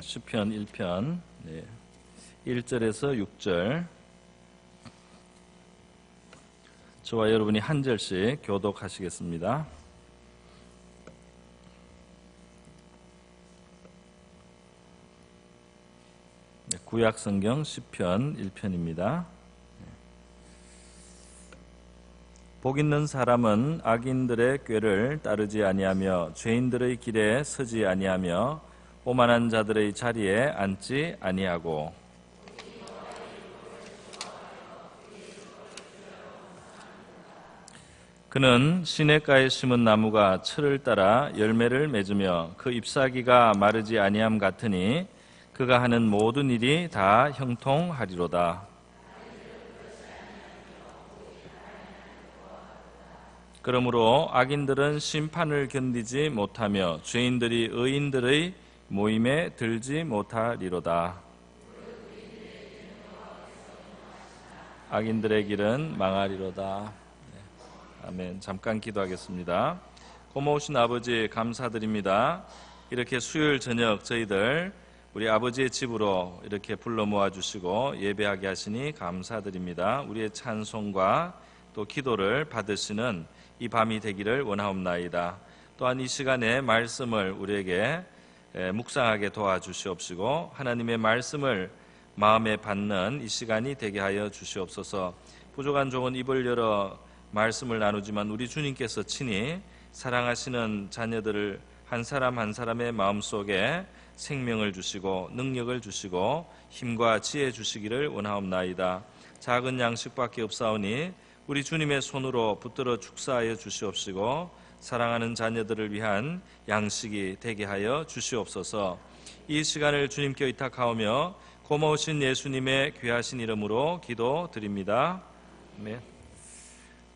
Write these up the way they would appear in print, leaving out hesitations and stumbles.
시편 1편 1절에서 6절 저와 여러분이 한 절씩 교독하시겠습니다. 구약성경 시편 1편입니다. 복 있는 사람은 악인들의 꾀를 따르지 아니하며 죄인들의 길에 서지 아니하며 오만한 자들의 자리에 앉지 아니하고 그는 시냇가에 심은 나무가 철을 따라 열매를 맺으며 그 잎사귀가 마르지 아니함 같으니 그가 하는 모든 일이 다 형통하리로다. 그러므로 악인들은 심판을 견디지 못하며 죄인들이 의인들의 모임에 들지 못하리로다. 악인들의 길은 망하리로다. 아멘. 잠깐 기도하겠습니다. 고마우신 아버지 감사드립니다. 이렇게 수요일 저녁 저희들 우리 아버지의 집으로 이렇게 불러 모아주시고 예배하게 하시니 감사드립니다. 우리의 찬송과 또 기도를 받으시는 이 밤이 되기를 원하옵나이다. 또한 이 시간에 말씀을 우리에게 묵상하게 도와주시옵시고 하나님의 말씀을 마음에 받는 이 시간이 되게 하여 주시옵소서. 부족한 종은 입을 열어 말씀을 나누지만 우리 주님께서 친히 사랑하시는 자녀들을 한 사람 한 사람의 마음속에 생명을 주시고 능력을 주시고 힘과 지혜 주시기를 원하옵나이다. 작은 양식밖에 없사오니 우리 주님의 손으로 붙들어 축사하여 주시옵시고 사랑하는 자녀들을 위한 양식이 되게 하여 주시옵소서. 이 시간을 주님께 의탁하오며 고마우신 예수님의 귀하신 이름으로 기도드립니다.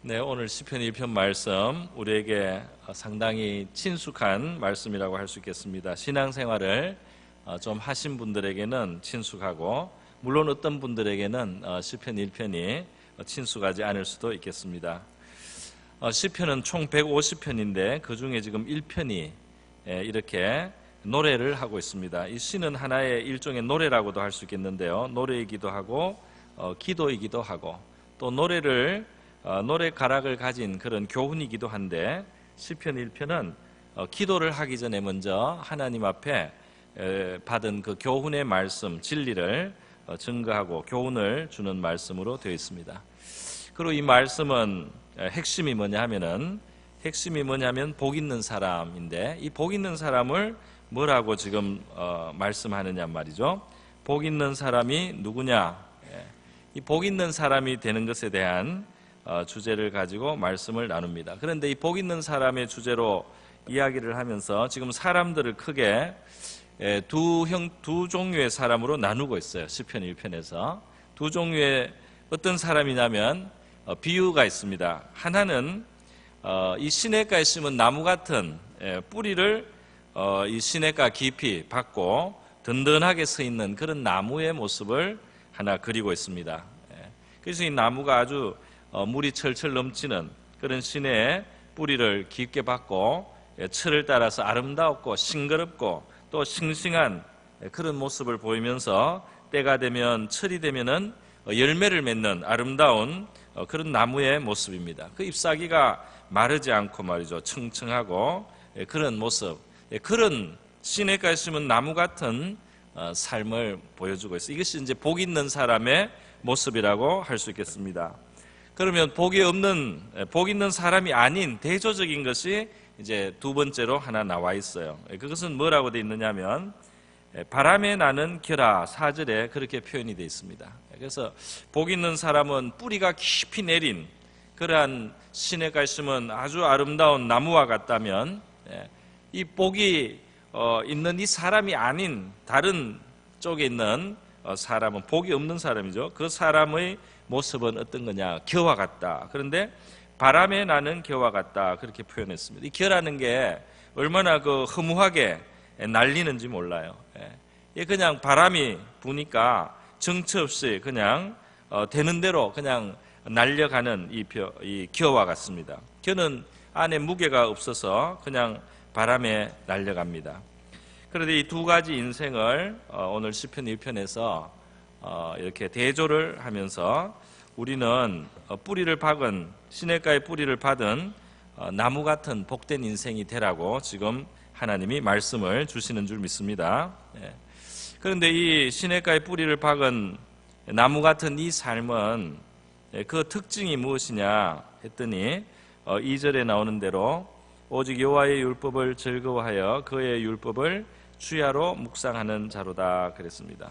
네, 오늘 시편 1편 말씀 우리에게 상당히 친숙한 말씀이라고 할 수 있겠습니다. 신앙생활을 좀 하신 분들에게는 친숙하고 물론 어떤 분들에게는 시편 1편이 친숙하지 않을 수도 있겠습니다. 시편은 총 150편인데 그 중에 지금 1편이 이렇게 노래를 하고 있습니다. 이 시는 하나의 일종의 노래라고도 할 수 있겠는데요. 노래이기도 하고 기도이기도 하고 또 노래 가락을 가진 그런 교훈이기도 한데 시편 1편은 기도를 하기 전에 먼저 하나님 앞에 받은 그 교훈의 말씀, 진리를 증거하고 교훈을 주는 말씀으로 되어 있습니다. 그리고 이 말씀은 핵심이 뭐냐면 복 있는 사람인데 이 복 있는 사람을 뭐라고 지금 말씀하느냐 말이죠. 복 있는 사람이 누구냐? 이 복 있는 사람이 되는 것에 대한 주제를 가지고 말씀을 나눕니다. 그런데 이 복 있는 사람의 주제로 이야기를 하면서 지금 사람들을 크게 두 종류의 사람으로 나누고 있어요. 시편 1편에서 두 종류의 어떤 사람이냐면 비유가 있습니다. 하나는 이 시냇가에 심은 나무 같은 뿌리를 이 시냇가 깊이 받고 든든하게 서 있는 그런 나무의 모습을 하나 그리고 있습니다. 그래서 이 나무가 아주 물이 철철 넘치는 그런 시내에 뿌리를 깊게 받고 철을 따라서 아름답고 싱그럽고 또 싱싱한 그런 모습을 보이면서 때가 되면 철이 되면은 열매를 맺는 아름다운 그런 나무의 모습입니다. 그 잎사귀가 마르지 않고 말이죠. 청청하고 그런 모습, 그런 시냇가에 심은 나무 같은 삶을 보여주고 있어요. 이것이 이제 복 있는 사람의 모습이라고 할 수 있겠습니다. 그러면 복 있는 사람이 아닌 대조적인 것이 이제 두 번째로 하나 나와 있어요. 그것은 뭐라고 되어 있느냐면 바람에 나는 결아 4절에 그렇게 표현이 되어 있습니다. 그래서 복 있는 사람은 뿌리가 깊이 내린 그러한 시냇가에 심은 아주 아름다운 나무와 같다면 이 복이 있는 이 사람이 아닌 다른 쪽에 있는 사람은 복이 없는 사람이죠. 그 사람의 모습은 어떤 거냐? 겨와 같다. 그런데 바람에 나는 겨와 같다. 그렇게 표현했습니다. 이 겨라는 게 얼마나 허무하게 날리는지 몰라요. 그냥 바람이 부니까 정처 없이 그냥 되는 대로 그냥 날려가는 이 겨와 같습니다. 겨는 안에 무게가 없어서 그냥 바람에 날려갑니다. 그런데 이 두 가지 인생을 오늘 시편 1편에서 이렇게 대조를 하면서 우리는 뿌리를 박은 시냇가의 뿌리를 받은 나무 같은 복된 인생이 되라고 지금 하나님이 말씀을 주시는 줄 믿습니다. 그런데 이 시냇가의 뿌리를 박은 나무 같은 이 삶은 그 특징이 무엇이냐 했더니 2절에 나오는 대로 오직 여호와의 율법을 즐거워하여 그의 율법을 주야로 묵상하는 자로다 그랬습니다.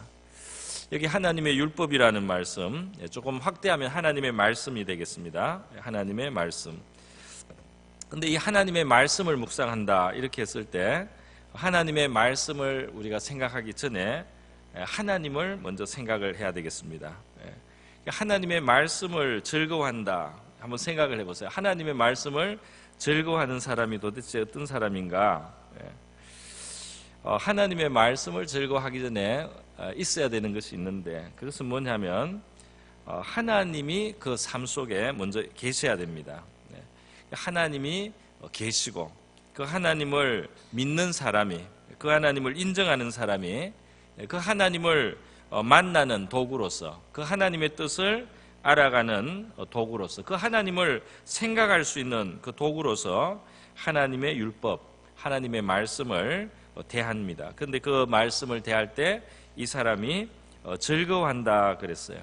여기 하나님의 율법이라는 말씀, 조금 확대하면 하나님의 말씀이 되겠습니다. 하나님의 말씀. 근데 이 하나님의 말씀을 묵상한다 이렇게 했을 때 하나님의 말씀을 우리가 생각하기 전에 하나님을 먼저 생각을 해야 되겠습니다. 하나님의 말씀을 즐거워한다. 한번 생각을 해보세요. 하나님의 말씀을 즐거워하는 사람이 도대체 어떤 사람인가? 하나님의 말씀을 즐거워하기 전에 있어야 되는 것이 있는데 그것은 뭐냐면 하나님이 그 삶 속에 먼저 계셔야 됩니다. 하나님이 계시고 그 하나님을 믿는 사람이, 그 하나님을 인정하는 사람이 그 하나님을 만나는 도구로서, 그 하나님의 뜻을 알아가는 도구로서, 그 하나님을 생각할 수 있는 그 도구로서 하나님의 율법, 하나님의 말씀을 대합니다. 그런데 그 말씀을 대할 때 이 사람이 즐거워한다 그랬어요.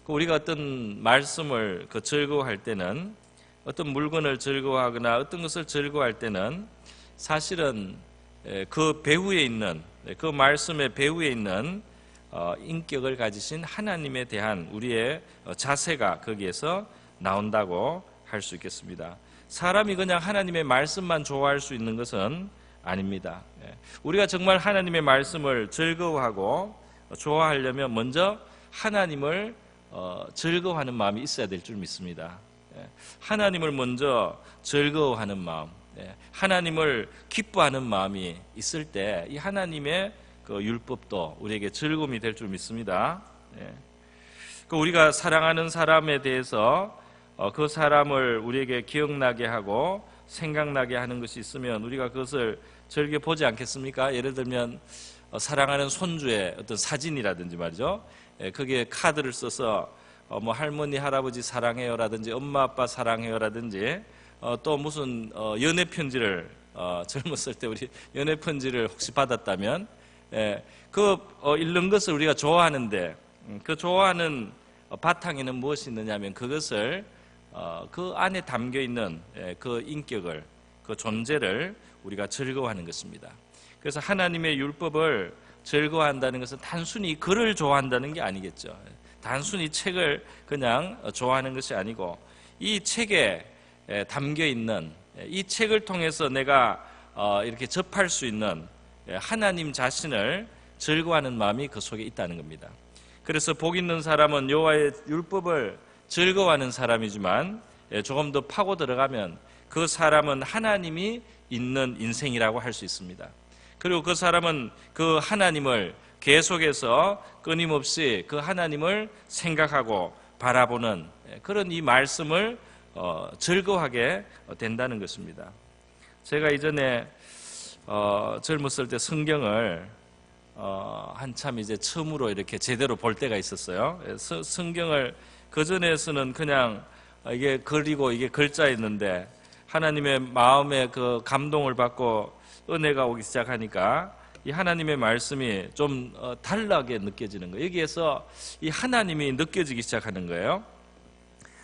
우리가 어떤 말씀을 즐거워할 때는, 어떤 물건을 즐거워하거나 어떤 것을 즐거워할 때는 사실은 그 배후에 있는, 그 말씀의 배후에 있는 인격을 가지신 하나님에 대한 우리의 자세가 거기에서 나온다고 할 수 있겠습니다. 사람이 그냥 하나님의 말씀만 좋아할 수 있는 것은 아닙니다. 우리가 정말 하나님의 말씀을 즐거워하고 좋아하려면 먼저 하나님을 즐거워하는 마음이 있어야 될 줄 믿습니다. 하나님을 먼저 즐거워하는 마음, 하나님을 기뻐하는 마음이 있을 때 이 하나님의 그 율법도 우리에게 즐거움이 될 줄 믿습니다. 우리가 사랑하는 사람에 대해서 그 사람을 우리에게 기억나게 하고 생각나게 하는 것이 있으면 우리가 그것을 즐겨 보지 않겠습니까? 예를 들면 사랑하는 손주의 어떤 사진이라든지 말이죠. 거기에 카드를 써서 뭐 할머니 할아버지 사랑해요라든지 엄마 아빠 사랑해요라든지 또 무슨 연애 편지를 젊었을 때 우리 연애 편지를 혹시 받았다면 그 읽는 것을 우리가 좋아하는데 그 좋아하는 바탕에는 무엇이 있느냐면 그것을 그 안에 담겨 있는 그 인격을, 그 존재를 우리가 즐거워하는 것입니다. 그래서 하나님의 율법을 즐거워한다는 것은 단순히 글을 좋아한다는 게 아니겠죠. 단순히 책을 그냥 좋아하는 것이 아니고 이 책에 담겨 있는, 이 책을 통해서 내가 이렇게 접할 수 있는 하나님 자신을 즐거워하는 마음이 그 속에 있다는 겁니다. 그래서 복 있는 사람은 여호와의 율법을 즐거워하는 사람이지만 조금 더 파고 들어가면 그 사람은 하나님이 있는 인생이라고 할 수 있습니다. 그리고 그 사람은 그 하나님을 계속해서 끊임없이 그 하나님을 생각하고 바라보는 그런 이 말씀을 즐거워하게 된다는 것입니다. 제가 이전에 젊었을 때 성경을 한참 이제 처음으로 이렇게 제대로 볼 때가 있었어요. 성경을 그전에서는 그냥 이게 글이고 이게 글자였는데 하나님의 마음에 그 감동을 받고 은혜가 오기 시작하니까 이 하나님의 말씀이 좀 달라게 느껴지는 거예요. 여기에서 이 하나님이 느껴지기 시작하는 거예요.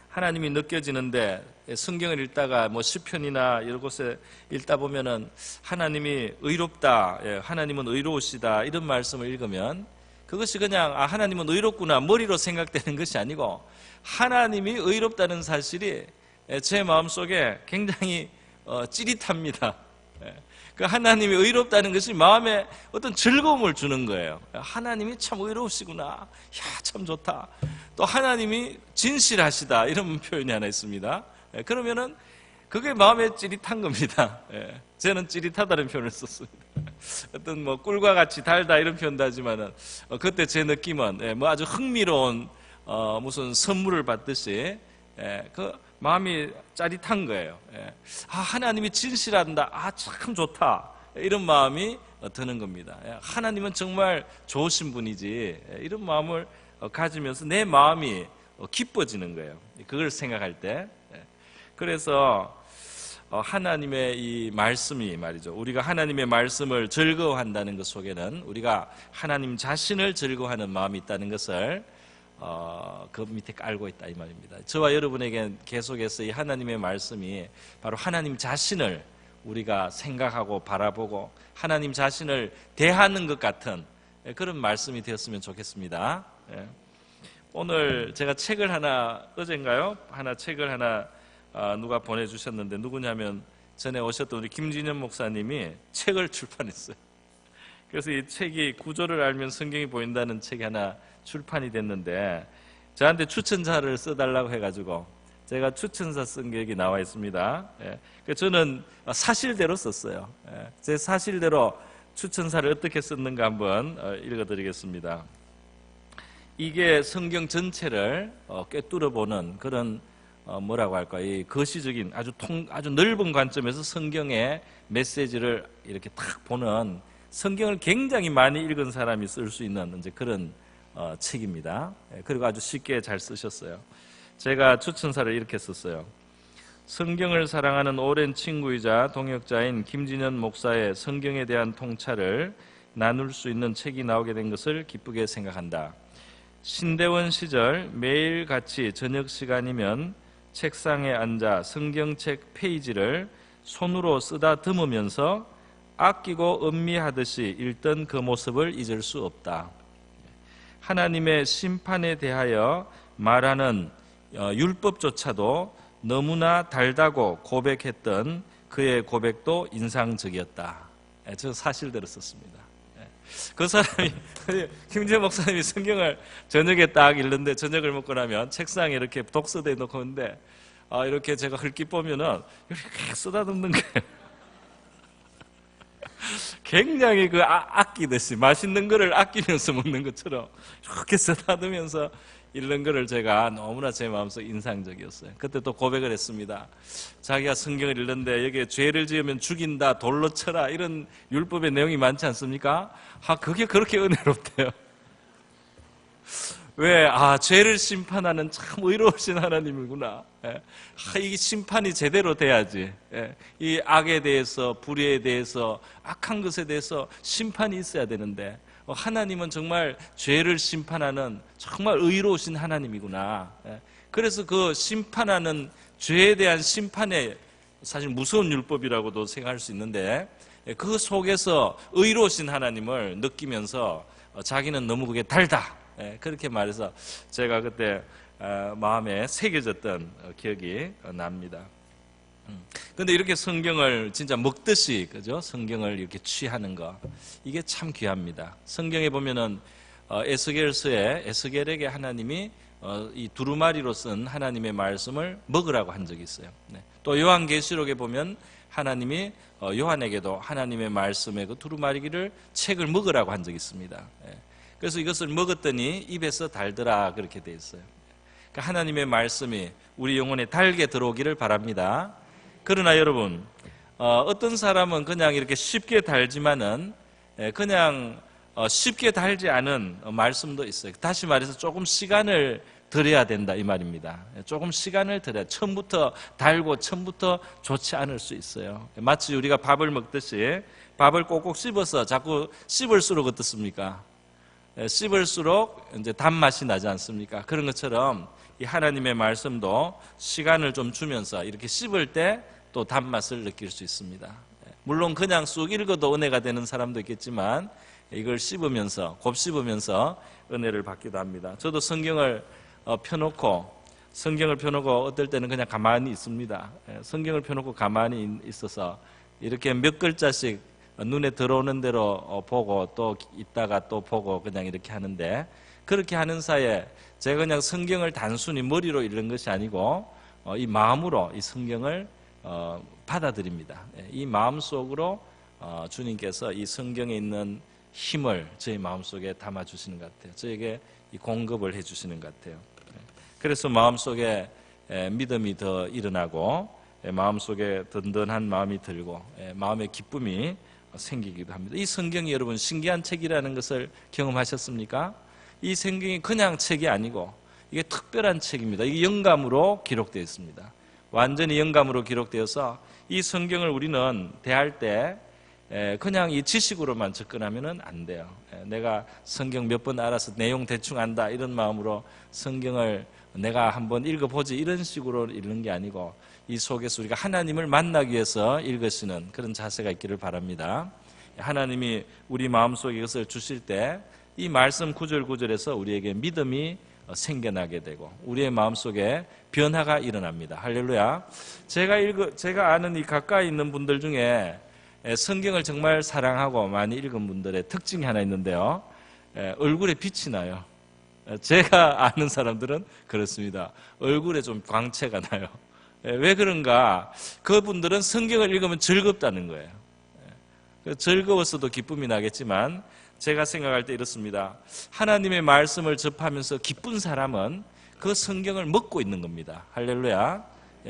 하나님이 느껴지는데 성경을 읽다가 뭐 시편이나 이런 곳에 읽다 보면은 하나님이 의롭다, 하나님은 의로우시다 이런 말씀을 읽으면 그것이 그냥 하나님은 의롭구나 머리로 생각되는 것이 아니고 하나님이 의롭다는 사실이 제 마음속에 굉장히 찌릿합니다. 그 하나님이 의롭다는 것이 마음에 어떤 즐거움을 주는 거예요. 하나님이 참 의로우시구나. 야, 참 좋다. 또 하나님이 진실하시다. 이런 표현이 하나 있습니다. 그러면은 그게 마음에 찌릿한 겁니다. 저는 찌릿하다는 표현을 썼습니다. 어떤 뭐 꿀과 같이 달다 이런 표현도 하지만은 그때 제 느낌은 뭐 아주 흥미로운 무슨 선물을 받듯이 그 마음이 짜릿한 거예요. 하나님이 진실한다. 참 좋다. 이런 마음이 드는 겁니다. 하나님은 정말 좋으신 분이지, 이런 마음을 가지면서 내 마음이 기뻐지는 거예요. 그걸 생각할 때. 그래서 하나님의 이 말씀이 말이죠, 우리가 하나님의 말씀을 즐거워한다는 것 속에는 우리가 하나님 자신을 즐거워하는 마음이 있다는 것을 그 밑에 깔고 있다 이 말입니다. 저와 여러분에게 계속해서 이 하나님의 말씀이 바로 하나님 자신을 우리가 생각하고 바라보고 하나님 자신을 대하는 것 같은 그런 말씀이 되었으면 좋겠습니다. 오늘 제가 책을 하나, 어젠가요? 책을 하나 누가 보내주셨는데, 누구냐면 전에 오셨던 우리 김진현 목사님이 책을 출판했어요. 그래서 이 책이 구조를 알면 성경이 보인다는 책이 하나 출판이 됐는데, 저한테 추천사를 써달라고 해가지고 제가 추천사 쓴 게 여기 나와 있습니다. 저는 사실대로 썼어요. 제 사실대로 추천사를 어떻게 썼는가 한번 읽어드리겠습니다. 이게 성경 전체를 꿰뚫어보는 그런 뭐라고 할까, 이 거시적인 아주 넓은 관점에서 성경의 메시지를 이렇게 탁 보는, 성경을 굉장히 많이 읽은 사람이 쓸 수 있는 이제 그런 책입니다. 그리고 아주 쉽게 잘 쓰셨어요. 제가 추천사를 이렇게 썼어요. 성경을 사랑하는 오랜 친구이자 동역자인 김진현 목사의 성경에 대한 통찰을 나눌 수 있는 책이 나오게 된 것을 기쁘게 생각한다. 신대원 시절 매일 같이 저녁 시간이면 책상에 앉아 성경책 페이지를 손으로 쓰다듬으면서 아끼고 음미하듯이 읽던 그 모습을 잊을 수 없다. 하나님의 심판에 대하여 말하는 율법조차도 너무나 달다고 고백했던 그의 고백도 인상적이었다. 저 사실대로 썼습니다. 그 사람이, 김재 목사님이 성경을 저녁에 딱 읽는데, 저녁을 먹고 나면 책상에 이렇게 독서대에 놓고 있는데, 이렇게 제가 흘낏 보면은 이렇게 쓰다듬는 거예요. 굉장히 아끼듯이, 맛있는 거를 아끼면서 먹는 것처럼 이렇게 쓰다듬으면서 읽는 거를 제가 너무나 제 마음속 인상적이었어요. 그때 또 고백을 했습니다. 자기가 성경을 읽는데 여기에 죄를 지으면 죽인다, 돌로 쳐라, 이런 율법의 내용이 많지 않습니까? 그게 그렇게 은혜롭대요. 왜? 죄를 심판하는 참 의로우신 하나님이구나. 이 심판이 제대로 돼야지. 이 악에 대해서, 불의에 대해서, 악한 것에 대해서 심판이 있어야 되는데, 하나님은 정말 죄를 심판하는 정말 의로우신 하나님이구나. 그래서 그 심판하는, 죄에 대한 심판에 사실 무서운 율법이라고도 생각할 수 있는데, 그 속에서 의로우신 하나님을 느끼면서 자기는 너무 그게 달다, 그렇게 말해서 제가 그때 마음에 새겨졌던 기억이 납니다. 근데 이렇게 성경을 진짜 먹듯이, 그죠? 성경을 이렇게 취하는 거, 이게 참 귀합니다. 성경에 보면은 에스겔서에 에스겔에게 하나님이 이 두루마리로 쓴 하나님의 말씀을 먹으라고 한 적이 있어요. 또 요한계시록에 보면 하나님이 요한에게도 하나님의 말씀의 그 두루마리기를, 책을 먹으라고 한 적이 있습니다. 그래서 이것을 먹었더니 입에서 달더라, 그렇게 돼 있어요. 그러니까 하나님의 말씀이 우리 영혼에 달게 들어오기를 바랍니다. 그러나 여러분, 어떤 사람은 그냥 이렇게 쉽게 달지만은 그냥 쉽게 달지 않은 말씀도 있어요. 다시 말해서 조금 시간을 들여야 된다 이 말입니다. 조금 시간을 들여야, 처음부터 달고 처음부터 좋지 않을 수 있어요. 마치 우리가 밥을 먹듯이 밥을 꼭꼭 씹어서 자꾸 씹을수록 어떻습니까? 씹을수록 이제 단맛이 나지 않습니까? 그런 것처럼 이 하나님의 말씀도 시간을 좀 주면서 이렇게 씹을 때 또 단맛을 느낄 수 있습니다. 물론 그냥 쑥 읽어도 은혜가 되는 사람도 있겠지만, 이걸 씹으면서, 곱씹으면서 은혜를 받기도 합니다. 저도 성경을 펴놓고 어떨 때는 그냥 가만히 있습니다. 성경을 펴놓고 가만히 있어서 이렇게 몇 글자씩 눈에 들어오는 대로 보고, 또 있다가 또 보고, 그냥 이렇게 하는데, 그렇게 하는 사이에 제가 그냥 성경을 단순히 머리로 읽는 것이 아니고 이 마음으로 이 성경을 받아들입니다. 이 마음속으로 주님께서 이 성경에 있는 힘을 저희 마음속에 담아주시는 것 같아요. 저에게 이 공급을 해주시는 것 같아요. 그래서 마음속에 믿음이 더 일어나고, 마음속에 든든한 마음이 들고, 마음의 기쁨이 생기기도 합니다. 이 성경이 여러분 신기한 책이라는 것을 경험하셨습니까? 이 성경이 그냥 책이 아니고 이게 특별한 책입니다. 이게 영감으로 기록되어 있습니다. 완전히 영감으로 기록되어서 이 성경을 우리는 대할 때 그냥 이 지식으로만 접근하면 안 돼요. 내가 성경 몇 번 알아서 내용 대충 안다 이런 마음으로 성경을 내가 한번 읽어보지 이런 식으로 읽는 게 아니고 이 속에서 우리가 하나님을 만나기 위해서 읽으시는 그런 자세가 있기를 바랍니다. 하나님이 우리 마음속에 이것을 주실 때 이 말씀 구절구절에서 우리에게 믿음이 생겨나게 되고 우리의 마음속에 변화가 일어납니다. 할렐루야. 제가 아는 이 가까이 있는 분들 중에 성경을 정말 사랑하고 많이 읽은 분들의 특징이 하나 있는데요. 얼굴에 빛이 나요. 제가 아는 사람들은 그렇습니다. 얼굴에 좀 광채가 나요. 왜 그런가? 그분들은 성경을 읽으면 즐겁다는 거예요. 즐거워서도 기쁨이 나겠지만 제가 생각할 때 이렇습니다. 하나님의 말씀을 접하면서 기쁜 사람은 그 성경을 먹고 있는 겁니다. 할렐루야.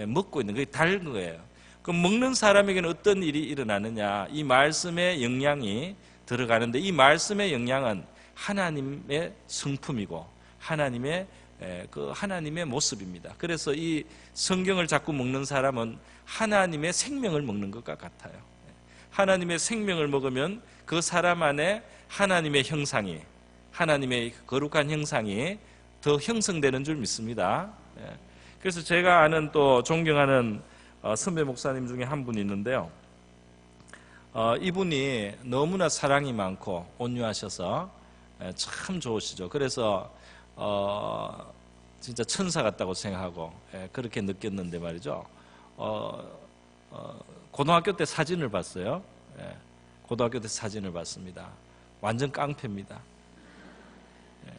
먹고 있는, 그게 다른 거예요. 그럼 먹는 사람에게는 어떤 일이 일어나느냐? 이 말씀의 영향이 들어가는데 이 말씀의 영향은 하나님의 성품이고 하나님의 모습입니다. 그래서 이 성경을 자꾸 먹는 사람은 하나님의 생명을 먹는 것과 같아요. 하나님의 생명을 먹으면 그 사람 안에 하나님의 형상이, 하나님의 거룩한 형상이 더 형성되는 줄 믿습니다. 그래서 제가 아는 또 존경하는 선배 목사님 중에 한 분이 있는데요. 이분이 너무나 사랑이 많고 온유하셔서 참 좋으시죠. 그래서 진짜 천사 같다고 생각하고 그렇게 느꼈는데 말이죠. 고등학교 때 사진을 봤어요. 고등학교 때 사진을 봤습니다. 완전 깡패입니다.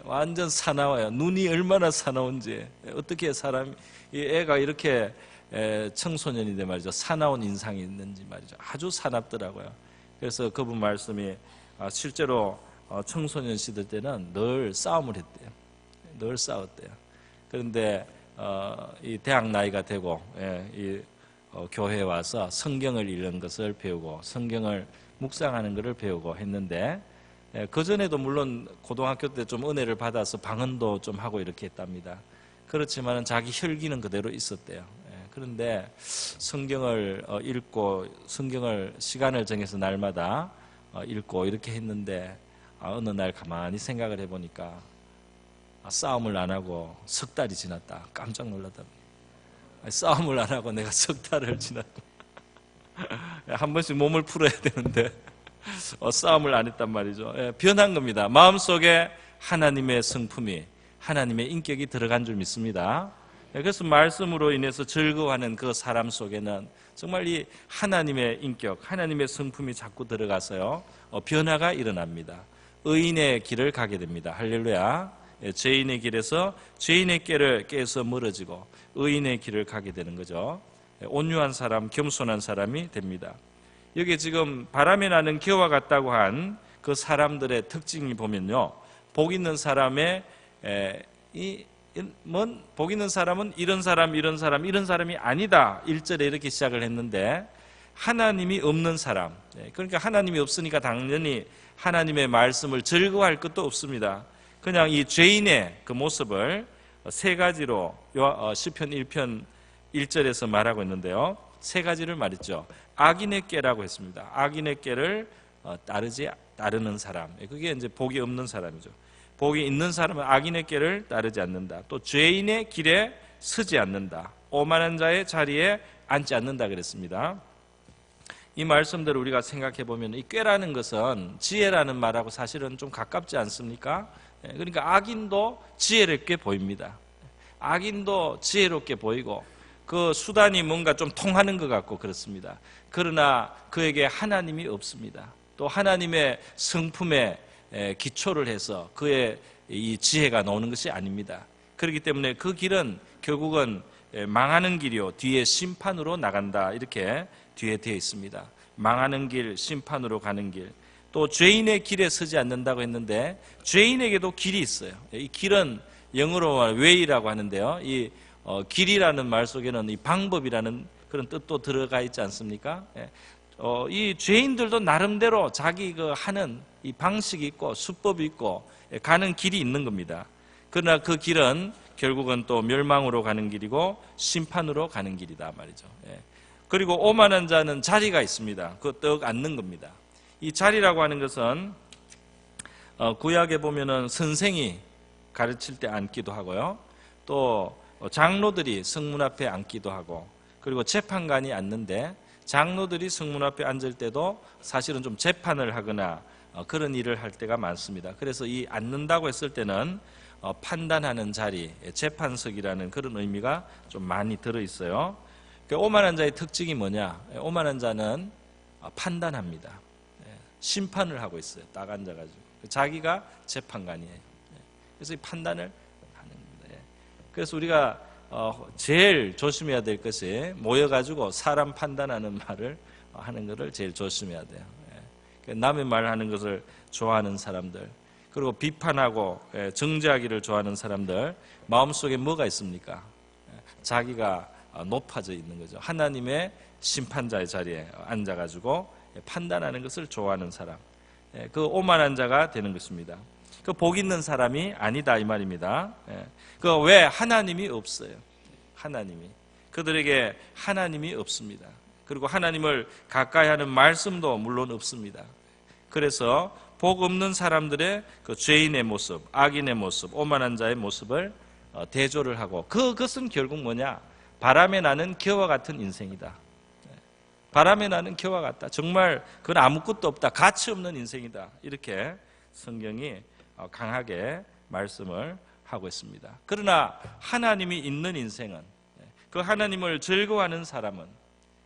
완전 사나워요. 눈이 얼마나 사나운지. 어떻게 이 애가 이렇게 청소년인데 말이죠. 사나운 인상이 있는지 말이죠. 아주 사납더라고요. 그래서 그분 말씀이 실제로 청소년 시절 때는 늘 싸움을 했대요. 늘 싸웠대요. 그런데 이 대학 나이가 되고 교회에 와서 성경을 읽는 것을 배우고 성경을 묵상하는 것을 배우고 했는데 그전에도 물론 고등학교 때 좀 은혜를 받아서 방언도 좀 하고 이렇게 했답니다. 그렇지만 자기 혈기는 그대로 있었대요. 그런데 성경을 읽고 성경을 시간을 정해서 날마다 읽고 이렇게 했는데 어느 날 가만히 생각을 해보니까 싸움을 안 하고 석 달이 지났다. 깜짝 놀랐답니다. 싸움을 안 하고 내가 석 달을 지났다. 한 번씩 몸을 풀어야 되는데 싸움을 안 했단 말이죠. 변한 겁니다. 마음속에 하나님의 성품이, 하나님의 인격이 들어간 줄 믿습니다. 그래서 말씀으로 인해서 즐거워하는 그 사람 속에는 정말 이 하나님의 인격, 하나님의 성품이 자꾸 들어가서요 변화가 일어납니다. 의인의 길을 가게 됩니다. 할렐루야. 죄인의 길에서 죄인의 길을 깨서 멀어지고 의인의 길을 가게 되는 거죠. 온유한 사람, 겸손한 사람이 됩니다. 여기 지금 바람에 나는 기와 같다고 한 그 사람들의 특징이 보면요, 복 있는 사람의 복 있는 사람은 이런 사람이 아니다. 1절에 이렇게 시작을 했는데 하나님이 없는 사람, 그러니까 하나님이 없으니까 당연히 하나님의 말씀을 즐거워할 것도 없습니다. 그냥 이 죄인의 그 모습을 세 가지로 시편 1편 1절에서 말하고 있는데요. 세 가지를 말했죠. 악인의 꾀라고 했습니다. 악인의 꾀를 따르는 사람. 그게 이제 복이 없는 사람이죠. 복이 있는 사람은 악인의 꾀를 따르지 않는다. 또 죄인의 길에 서지 않는다. 오만한 자의 자리에 앉지 않는다 그랬습니다. 이 말씀대로 우리가 생각해 보면 이 꾀라는 것은 지혜라는 말하고 사실은 좀 가깝지 않습니까? 그러니까 악인도 지혜롭게 보입니다. 악인도 지혜롭게 보이고 그 수단이 뭔가 좀 통하는 것 같고 그렇습니다. 그러나 그에게 하나님이 없습니다. 또 하나님의 성품에 기초를 해서 그의 이 지혜가 나오는 것이 아닙니다. 그렇기 때문에 그 길은 결국은 망하는 길이요 뒤에 심판으로 나간다 이렇게 뒤에 되어 있습니다. 망하는 길, 심판으로 가는 길. 또 죄인의 길에 서지 않는다고 했는데 죄인에게도 길이 있어요. 이 길은 영어로 말하면 way라고 하는데요. 이 길이라는 말 속에는 이 방법이라는 그런 뜻도 들어가 있지 않습니까? 이 죄인들도 나름대로 자기 그 하는 이 방식이 있고 수법이 있고 가는 길이 있는 겁니다. 그러나 그 길은 결국은 또 멸망으로 가는 길이고 심판으로 가는 길이다 말이죠. 그리고 오만한 자는 자리가 있습니다. 그 떡 앉는 겁니다. 이 자리라고 하는 것은 구약에 보면은 선생이 가르칠 때 앉기도 하고요. 또 장로들이 성문 앞에 앉기도 하고, 그리고 재판관이 앉는데 장로들이 성문 앞에 앉을 때도 사실은 좀 재판을 하거나 그런 일을 할 때가 많습니다. 그래서 이 앉는다고 했을 때는 판단하는 자리, 재판석이라는 그런 의미가 좀 많이 들어있어요. 오만한 자의 특징이 뭐냐? 오만한 자는 판단합니다. 심판을 하고 있어요. 딱 앉아가지고. 자기가 재판관이에요. 그래서 이 판단을 하는 겁니다. 그래서 우리가 제일 조심해야 될 것이 모여가지고 사람 판단하는 말을 하는 것을 제일 조심해야 돼요. 남의 말하는 것을 좋아하는 사람들, 그리고 비판하고 정죄하기를 좋아하는 사람들 마음속에 뭐가 있습니까? 자기가 높아져 있는 거죠. 하나님의 심판자의 자리에 앉아가지고 판단하는 것을 좋아하는 사람, 그 오만한 자가 되는 것입니다. 그 복 있는 사람이 아니다 이 말입니다. 그 왜? 하나님이 없어요. 하나님이 그들에게 하나님이 없습니다. 그리고 하나님을 가까이 하는 말씀도 물론 없습니다. 그래서 복 없는 사람들의 그 죄인의 모습, 악인의 모습, 오만한 자의 모습을 대조를 하고, 그것은 결국 뭐냐? 바람에 나는 겨와 같은 인생이다. 바람에 나는 겨와 같다. 정말 그건 아무것도 없다. 가치 없는 인생이다. 이렇게 성경이 강하게 말씀을 하고 있습니다. 그러나 하나님이 있는 인생은, 그 하나님을 즐거워하는 사람은,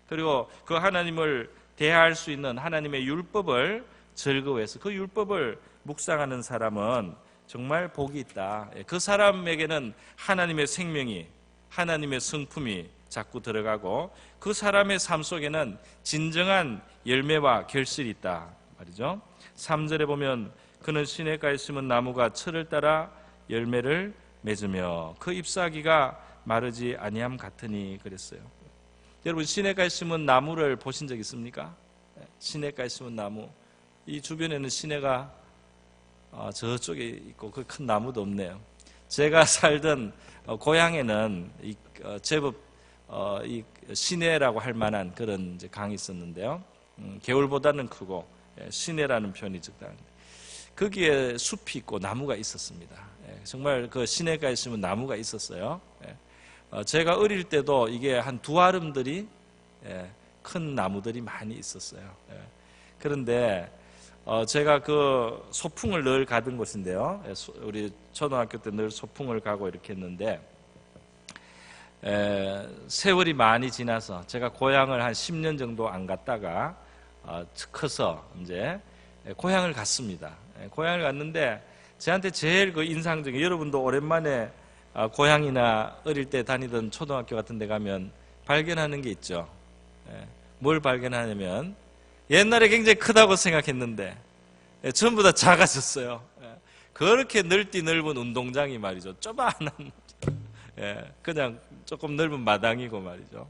그리고 그 하나님을 대할 수 있는 하나님의 율법을 즐거워해서 그 율법을 묵상하는 사람은 정말 복이 있다. 그 사람에게는 하나님의 생명이, 하나님의 성품이 자꾸 들어가고, 그 사람의 삶 속에는 진정한 열매와 결실이 있다 말이죠. 3절에 보면 그는 시냇가에 심은 나무가 철을 따라 열매를 맺으며 그 잎사귀가 마르지 아니함 같으니 그랬어요. 여러분, 시냇가에 심은 나무를 보신 적 있습니까? 시냇가에 심은 나무, 이 주변에는 시내가 저쪽에 있고 그 큰 나무도 없네요. 제가 살던 고향에는 제법 이 시내라고 할 만한 그런 이제 강이 있었는데요. 개울보다는 크고 시내라는 표현이 적당한데, 거기에 숲이 있고 나무가 있었습니다. 정말 그 시내가에 있으면 나무가 있었어요. 제가 어릴 때도 이게 한 두 아름들이 큰 나무들이 많이 있었어요. 그런데 제가 그 소풍을 늘 가던 곳인데요. 우리 초등학교 때 늘 소풍을 가고 이렇게 했는데, 세월이 많이 지나서 제가 고향을 한 10년 정도 안 갔다가 커서 이제 고향을 갔습니다. 고향을 갔는데 저한테 제일 그 인상적인, 여러분도 오랜만에 고향이나 어릴 때 다니던 초등학교 같은 데 가면 발견하는 게 있죠. 뭘 발견하냐면, 옛날에 굉장히 크다고 생각했는데 전부 다 작아졌어요. 그렇게 넓은 운동장이 말이죠. 조그만한 그냥 조금 넓은 마당이고 말이죠.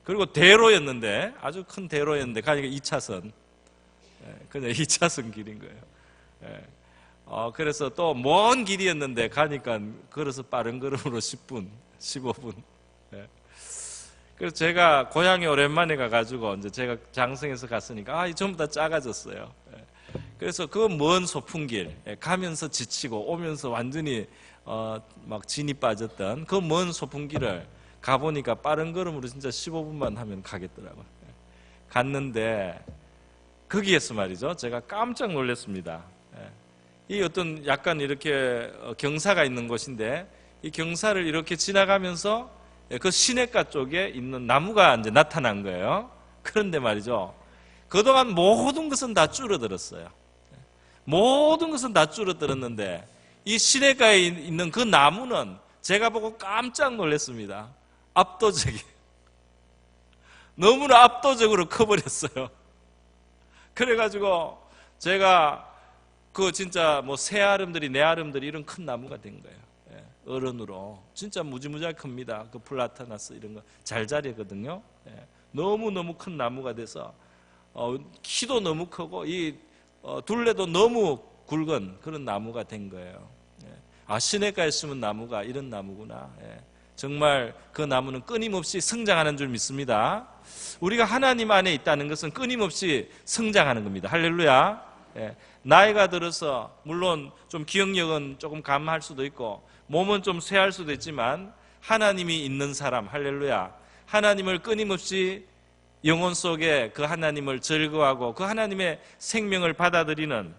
그리고 대로였는데, 아주 큰 대로였는데 가니까 2차선, 그냥 2차선 길인 거예요. 그래서 또 먼 길이었는데 가니까 걸어서 빠른 걸음으로 10분, 15분. 그래서 제가 고향에 오랜만에 가가지고 이제 제가 장성에서 갔으니까 전부 다 작아졌어요. 그래서 그 먼 소풍길 가면서 지치고 오면서 완전히 막 진이 빠졌던 그 먼 소풍길을 가보니까 빠른 걸음으로 진짜 15분만 하면 가겠더라고요. 갔는데 거기에서 말이죠, 제가 깜짝 놀랐습니다. 이 어떤 약간 이렇게 경사가 있는 곳인데, 이 경사를 이렇게 지나가면서 그 시냇가 쪽에 있는 나무가 이제 나타난 거예요. 그런데 말이죠, 그동안 모든 것은 다 줄어들었어요. 모든 것은 다 줄어들었는데 이 시냇가에 있는 그 나무는 제가 보고 깜짝 놀랐습니다. 압도적이, 너무나 압도적으로 커버렸어요. 그래가지고 제가 그 진짜 뭐 새아름들이 내아름들이 이런 큰 나무가 된 거예요. 어른으로 진짜 무지무지하게 큽니다. 그 플라타나스 이런 거 잘 자리거든요. 너무너무 큰 나무가 돼서 키도 너무 크고 이 둘레도 너무 굵은 그런 나무가 된 거예요. 시냇가에 심은 나무가 이런 나무구나. 정말 그 나무는 끊임없이 성장하는 줄 믿습니다. 우리가 하나님 안에 있다는 것은 끊임없이 성장하는 겁니다. 할렐루야. 나이가 들어서 물론 좀 기억력은 조금 감할 수도 있고 몸은 좀 쇠할 수도 있지만 하나님이 있는 사람, 할렐루야. 하나님을 끊임없이 영혼 속에 그 하나님을 즐거워하고 그 하나님의 생명을 받아들이는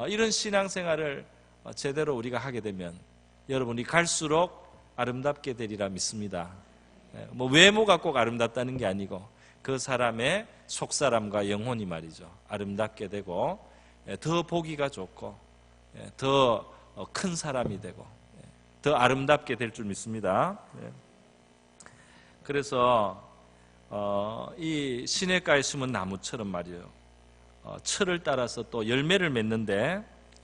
이런 신앙생활을 제대로 우리가 하게 되면 여러분이 갈수록 아름답게 되리라 믿습니다. 뭐 외모가 꼭 아름답다는 게 아니고 그 사람의 속사람과 영혼이 말이죠. 아름답게 되고 더 보기가 좋고 더 큰 사람이 되고 더 아름답게 될 줄 믿습니다. 그래서 이 시냇가에 심은 나무처럼 말이에요. 철을 따라서 또 열매를 맺는데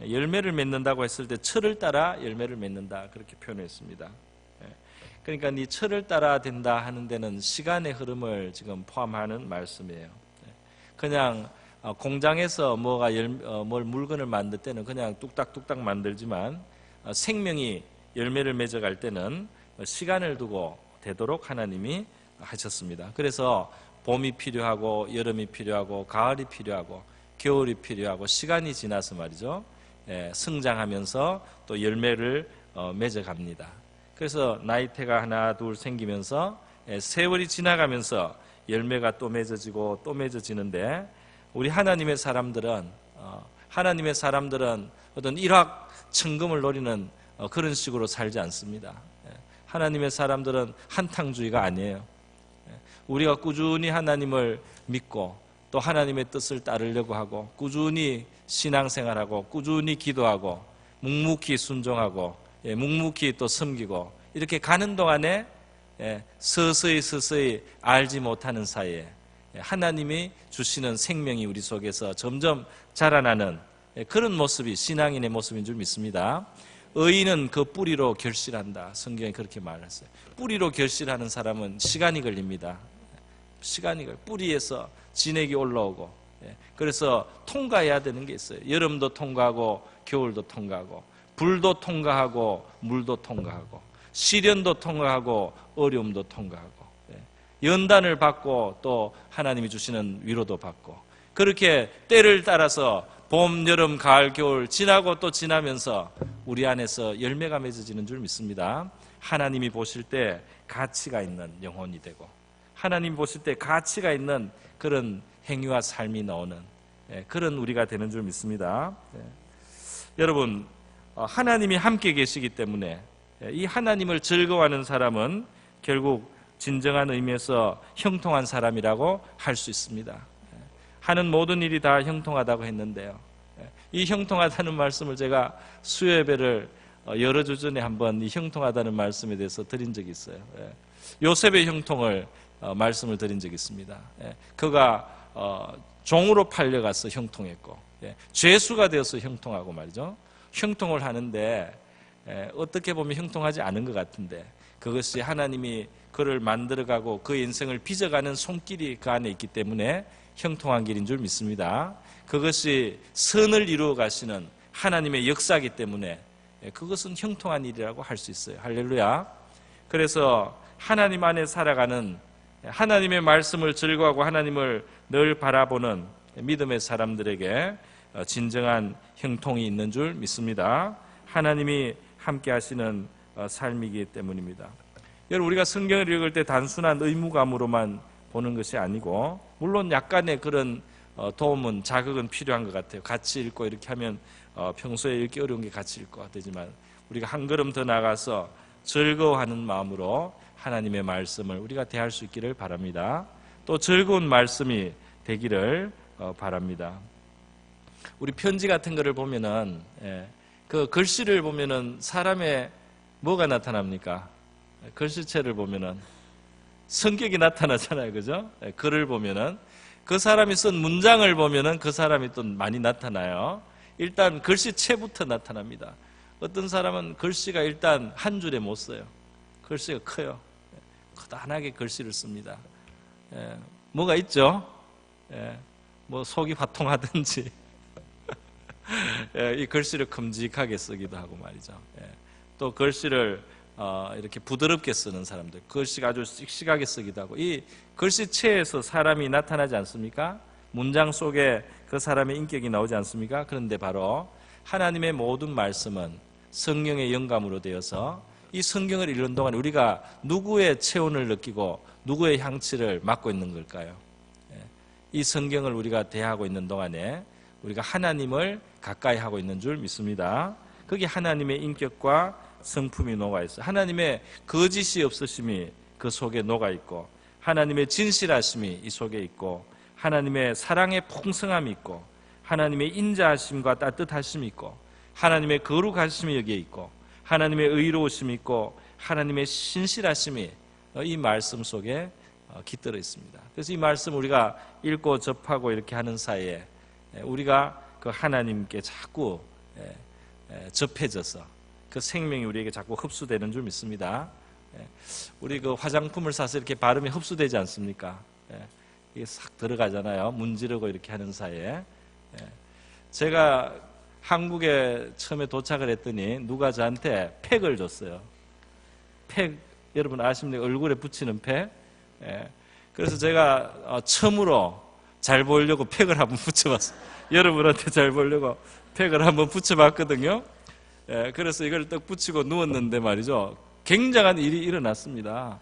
열매를 맺는다고 했을 때 철을 따라 열매를 맺는다 그렇게 표현했습니다. 그러니까 이 철을 따라 된다 하는 데는 시간의 흐름을 지금 포함하는 말씀이에요. 그냥 공장에서 뭘 물건을 만들 때는 그냥 뚝딱뚝딱 만들지만 생명이 열매를 맺어갈 때는 시간을 두고 되도록 하나님이 하셨습니다. 그래서 봄이 필요하고 여름이 필요하고 가을이 필요하고 겨울이 필요하고 시간이 지나서 말이죠. 성장하면서 또 열매를 맺어갑니다. 그래서 나이테가 하나 둘 생기면서 세월이 지나가면서 열매가 또 맺어지고 또 맺어지는데 우리 하나님의 사람들은 어떤 일확천금을 노리는 그런 식으로 살지 않습니다. 하나님의 사람들은 한탕주의가 아니에요. 우리가 꾸준히 하나님을 믿고 또 하나님의 뜻을 따르려고 하고 꾸준히 신앙생활하고 꾸준히 기도하고 묵묵히 순종하고 묵묵히 또 섬기고 이렇게 가는 동안에 서서히 알지 못하는 사이에 하나님이 주시는 생명이 우리 속에서 점점 자라나는 그런 모습이 신앙인의 모습인 줄 믿습니다. 의인은 그 뿌리로 결실한다. 성경에 그렇게 말했어요. 뿌리로 결실하는 사람은 시간이 걸립니다. 뿌리에서 진액이 올라오고 그래서 통과해야 되는 게 있어요. 여름도 통과하고 겨울도 통과하고 불도 통과하고 물도 통과하고 시련도 통과하고 어려움도 통과하고 연단을 받고 또 하나님이 주시는 위로도 받고 그렇게 때를 따라서 봄, 여름, 가을, 겨울 지나고 또 지나면서 우리 안에서 열매가 맺어지는 줄 믿습니다. 하나님이 보실 때 가치가 있는 영혼이 되고 하나님 보실 때 가치가 있는 그런 행위와 삶이 나오는 그런 우리가 되는 줄 믿습니다. 여러분 하나님이 함께 계시기 때문에 이 하나님을 즐거워하는 사람은 결국 진정한 의미에서 형통한 사람이라고 할 수 있습니다. 하는 모든 일이 다 형통하다고 했는데요. 이 형통하다는 말씀을 제가 수요예배를 여러 주 전에 한번 이 형통하다는 말씀에 대해서 드린 적이 있어요. 요셉의 형통을 말씀을 드린 적이 있습니다. 그가 종으로 팔려가서 형통했고 죄수가 되어서 형통하고 말이죠. 형통을 하는데 어떻게 보면 형통하지 않은 것 같은데 그것이 하나님이 그를 만들어가고 그 인생을 빚어가는 손길이 그 안에 있기 때문에 형통한 길인 줄 믿습니다. 그것이 선을 이루어 가시는 하나님의 역사이기 때문에 그것은 형통한 일이라고 할 수 있어요. 할렐루야. 그래서 하나님 안에 살아가는 하나님의 말씀을 즐거워하고 하나님을 늘 바라보는 믿음의 사람들에게 진정한 형통이 있는 줄 믿습니다. 하나님이 함께 하시는 삶이기 때문입니다. 여러분 우리가 성경을 읽을 때 단순한 의무감으로만 보는 것이 아니고 물론 약간의 그런 도움은 자극은 필요한 것 같아요. 같이 읽고 이렇게 하면 평소에 읽기 어려운 게 같이 읽고 되지만 우리가 한 걸음 더 나가서 즐거워하는 마음으로 하나님의 말씀을 우리가 대할 수 있기를 바랍니다. 또 즐거운 말씀이 되기를 바랍니다. 우리 편지 같은 거를 보면은 그 글씨를 보면은 사람의 뭐가 나타납니까? 글씨체를 보면은 성격이 나타나잖아요, 그죠? 글을 보면은 그 사람이 쓴 문장을 보면은 그 사람이 또 많이 나타나요. 일단 글씨체부터 나타납니다. 어떤 사람은 글씨가 일단 한 줄에 못 써요. 글씨가 커요. 커다랗게 글씨를 씁니다. 뭐가 있죠? 뭐 속이 화통하든지 이 글씨를 큼직하게 쓰기도 하고 말이죠. 또 글씨를 이렇게 부드럽게 쓰는 사람들, 글씨가 아주 씩씩하게 쓰기도 하고, 이 글씨체에서 사람이 나타나지 않습니까? 문장 속에 그 사람의 인격이 나오지 않습니까? 그런데 바로 하나님의 모든 말씀은 성령의 영감으로 되어서 이 성경을 읽는 동안 우리가 누구의 체온을 느끼고 누구의 향취를 맡고 있는 걸까요? 이 성경을 우리가 대하고 있는 동안에 우리가 하나님을 가까이 하고 있는 줄 믿습니다. 거기 하나님의 인격과 성품이 녹아 있어요. 하나님의 거짓이 없으심이 그 속에 녹아 있고, 하나님의 진실하심이 이 속에 있고, 하나님의 사랑의 풍성함이 있고, 하나님의 인자하심과 따뜻하심이 있고, 하나님의 거룩하심이 여기에 있고, 하나님의 의로우심이 있고, 하나님의 신실하심이 이 말씀 속에 깃들어 있습니다. 그래서 이 말씀 우리가 읽고 접하고 이렇게 하는 사이에 우리가 그 하나님께 자꾸 접해져서 그 생명이 우리에게 자꾸 흡수되는 줄 믿습니다. 우리 그 화장품을 사서 이렇게 바르면 흡수되지 않습니까? 이게 싹 들어가잖아요. 문지르고 이렇게 하는 사이에. 제가 한국에 처음에 도착을 했더니 누가 저한테 팩을 줬어요. 팩, 여러분 아십니까? 얼굴에 붙이는 팩. 그래서 제가 처음으로 잘 보려고 팩을 한번 붙여봤어요. 여러분한테 잘 보려고 팩을 한번 붙여봤거든요. 그래서 이걸 딱 붙이고 누웠는데 말이죠, 굉장한 일이 일어났습니다.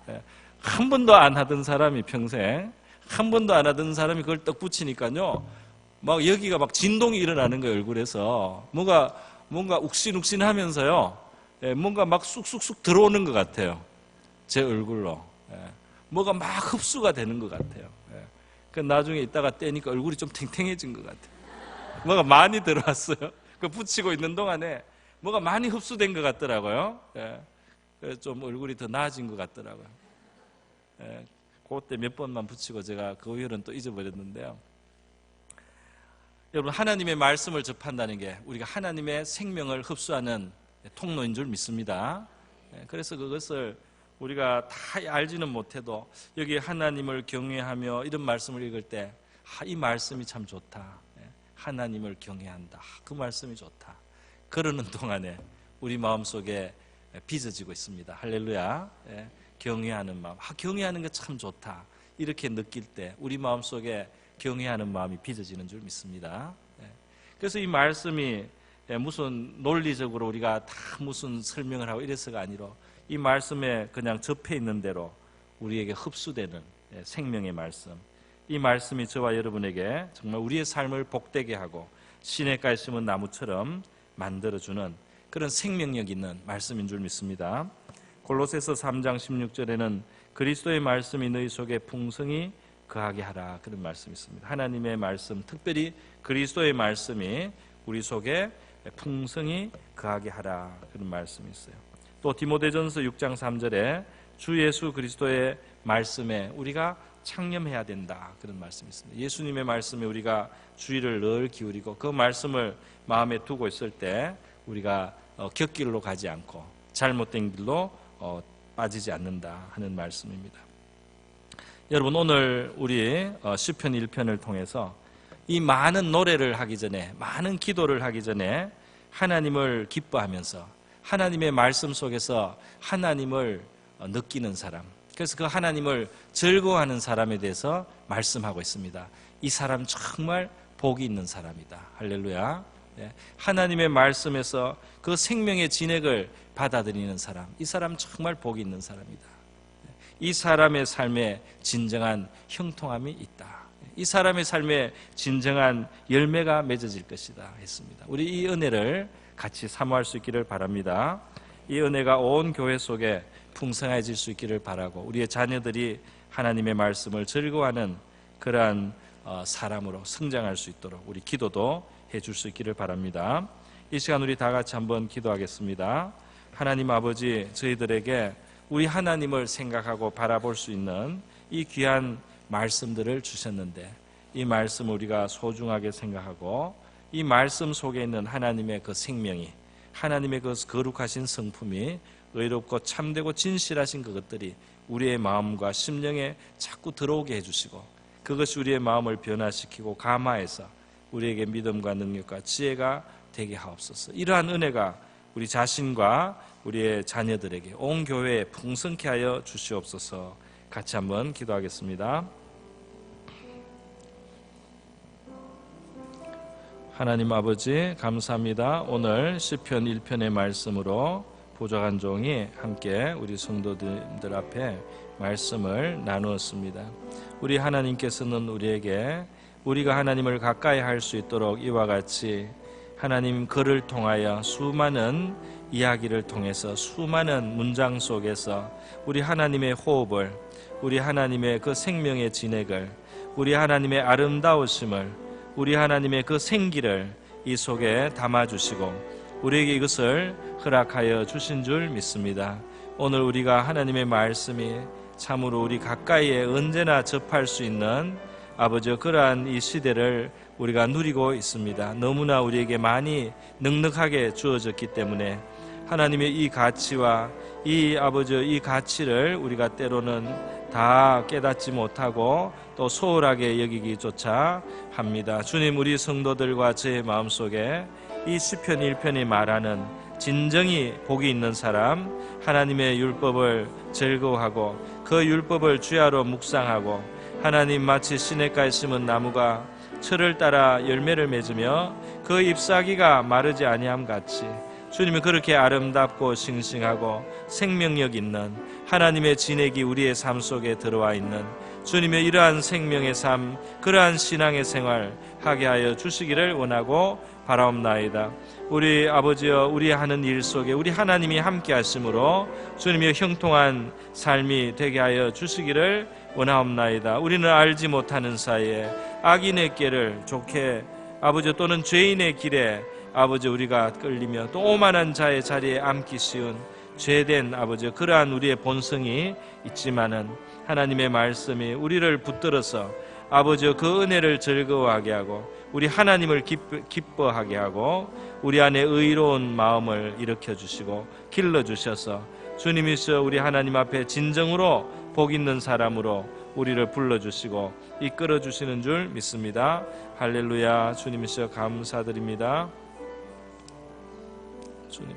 한 번도 안 하던 사람이 평생 한 번도 안 하던 사람이 그걸 딱 붙이니까요, 막 여기가 막 진동이 일어나는 거예요. 얼굴에서 뭔가 욱신욱신하면서요, 뭔가 막 쑥쑥쑥 들어오는 것 같아요. 제 얼굴로 뭐가 막 흡수가 되는 것 같아요. 그 나중에 있다가 떼니까 얼굴이 좀 탱탱해진 것 같아요. 뭐가 많이 들어왔어요. 그 붙이고 있는 동안에 뭐가 많이 흡수된 것 같더라고요. 그래서 좀 얼굴이 더 나아진 것 같더라고요. 그때 몇 번만 붙이고 제가 그 이후로는 또 잊어버렸는데요. 여러분, 하나님의 말씀을 접한다는 게 우리가 하나님의 생명을 흡수하는 통로인 줄 믿습니다. 그래서 그것을 우리가 다 알지는 못해도 여기 하나님을 경외하며 이런 말씀을 읽을 때 이 말씀이 참 좋다. 하나님을 경외한다. 그 말씀이 좋다. 그러는 동안에 우리 마음속에 빚어지고 있습니다. 할렐루야. 경외하는 마음. 경외하는 게 참 좋다. 이렇게 느낄 때 우리 마음속에 경외하는 마음이 빚어지는 줄 믿습니다. 그래서 이 말씀이 무슨 논리적으로 우리가 다 무슨 설명을 하고 이래서가 아니라 이 말씀에 그냥 접해 있는 대로 우리에게 흡수되는 생명의 말씀, 이 말씀이 저와 여러분에게 정말 우리의 삶을 복되게 하고 시냇가에 심은 나무처럼 만들어주는 그런 생명력 있는 말씀인 줄 믿습니다. 골로새서 3장 16절에는 그리스도의 말씀이 너희 속에 풍성히 거하게 하라, 그런 말씀이 있습니다. 하나님의 말씀, 특별히 그리스도의 말씀이 우리 속에 풍성히 거하게 하라, 그런 말씀이 있어요. 또 디모데전서 6장 3절에 주 예수 그리스도의 말씀에 우리가 창념해야 된다, 그런 말씀이 있습니다. 예수님의 말씀에 우리가 주의를 늘 기울이고 그 말씀을 마음에 두고 있을 때 우리가 곁길로 가지 않고 잘못된 길로 빠지지 않는다 하는 말씀입니다. 여러분, 오늘 우리 시편 1편을 통해서 이 많은 노래를 하기 전에, 많은 기도를 하기 전에 하나님을 기뻐하면서 하나님의 말씀 속에서 하나님을 느끼는 사람, 그래서 그 하나님을 즐거워하는 사람에 대해서 말씀하고 있습니다. 이 사람 정말 복이 있는 사람이다. 할렐루야. 하나님의 말씀에서 그 생명의 진액을 받아들이는 사람, 이 사람 정말 복이 있는 사람이다. 이 사람의 삶에 진정한 형통함이 있다. 이 사람의 삶에 진정한 열매가 맺어질 것이다 했습니다. 우리 이 은혜를 같이 사모할 수 있기를 바랍니다. 이 은혜가 온 교회 속에 풍성해질 수 있기를 바라고 우리의 자녀들이 하나님의 말씀을 즐거워하는 그러한 사람으로 성장할 수 있도록 우리 기도도 해줄 수 있기를 바랍니다. 이 시간 우리 다 같이 한번 기도하겠습니다. 하나님 아버지, 저희들에게 우리 하나님을 생각하고 바라볼 수 있는 이 귀한 말씀들을 주셨는데 이 말씀을 우리가 소중하게 생각하고 이 말씀 속에 있는 하나님의 그 생명이, 하나님의 그 거룩하신 성품이, 의롭고 참되고 진실하신 그것들이 우리의 마음과 심령에 자꾸 들어오게 해주시고 그것이 우리의 마음을 변화시키고 감화해서 우리에게 믿음과 능력과 지혜가 되게 하옵소서. 이러한 은혜가 우리 자신과 우리의 자녀들에게 온 교회에 풍성케 하여 주시옵소서. 같이 한번 기도하겠습니다. 하나님 아버지 감사합니다. 오늘 시편 1편의 말씀으로 보좌관 종이 함께 우리 성도들 앞에 말씀을 나누었습니다. 우리 하나님께서는 우리에게 우리가 하나님을 가까이 할 수 있도록 이와 같이 하나님 글을 통하여 수많은 이야기를 통해서 수많은 문장 속에서 우리 하나님의 호흡을, 우리 하나님의 그 생명의 진액을, 우리 하나님의 아름다우심을, 우리 하나님의 그 생기를 이 속에 담아주시고 우리에게 이것을 허락하여 주신 줄 믿습니다. 오늘 우리가 하나님의 말씀이 참으로 우리 가까이에 언제나 접할 수 있는 아버지 그러한 이 시대를 우리가 누리고 있습니다. 너무나 우리에게 많이 넉넉하게 주어졌기 때문에 하나님의 이 가치와 이 가치를 우리가 때로는 다 깨닫지 못하고 또 소홀하게 여기기조차 합니다. 주님, 우리 성도들과 저의 마음속에 이 시편 1편이 말하는 진정이 복이 있는 사람, 하나님의 율법을 즐거워하고 그 율법을 주야로 묵상하고 하나님 마치 시냇가에 심은 나무가 철을 따라 열매를 맺으며 그 잎사귀가 마르지 아니함 같이 주님은 그렇게 아름답고 싱싱하고 생명력 있는 하나님의 진액이 우리의 삶 속에 들어와 있는 주님의 이러한 생명의 삶, 그러한 신앙의 생활 하게 하여 주시기를 원하고 바라옵나이다. 우리 아버지여, 우리 하는 일 속에 우리 하나님이 함께 하심으로 주님의 형통한 삶이 되게 하여 주시기를 원하옵나이다. 우리는 알지 못하는 사이에 악인의 길을 좋게 아버지 또는 죄인의 길에 아버지 우리가 끌리며 또 오만한 자의 자리에 앉기 쉬운 죄된 아버지 그러한 우리의 본성이 있지만은 하나님의 말씀이 우리를 붙들어서 아버지 그 은혜를 즐거워하게 하고 우리 하나님을 기뻐하게 하고 우리 안에 의로운 마음을 일으켜 주시고 길러 주셔서 주님이시여 우리 하나님 앞에 진정으로 복 있는 사람으로 우리를 불러주시고 이끌어 주시는 줄 믿습니다. 할렐루야. 주님이시여 감사드립니다. 주님.